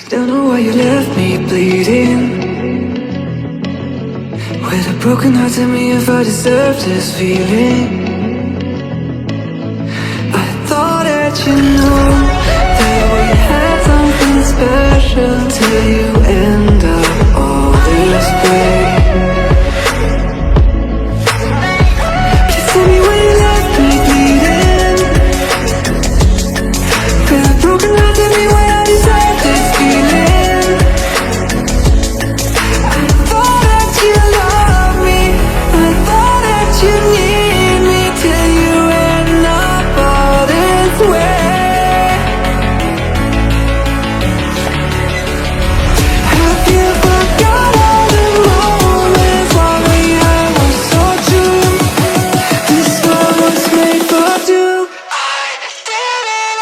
Don't know why you left me bleeding. With a broken heart, tell me if I deserve this feeling. I thought that you knew that we had something special till you end up all this way. Please tell me why you left me bleeding. With a broken heart, tell me why I deserve this feeling. I thought that you loved me, I thought that you need me till you end up all this way. Have you forgot all the moments while we had was so true? This one was made for two. I did it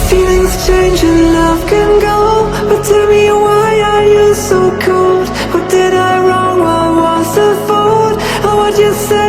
Feelings change and love can go, but tell me why are you so cold? What did I wrong? What was the fault? Or what you said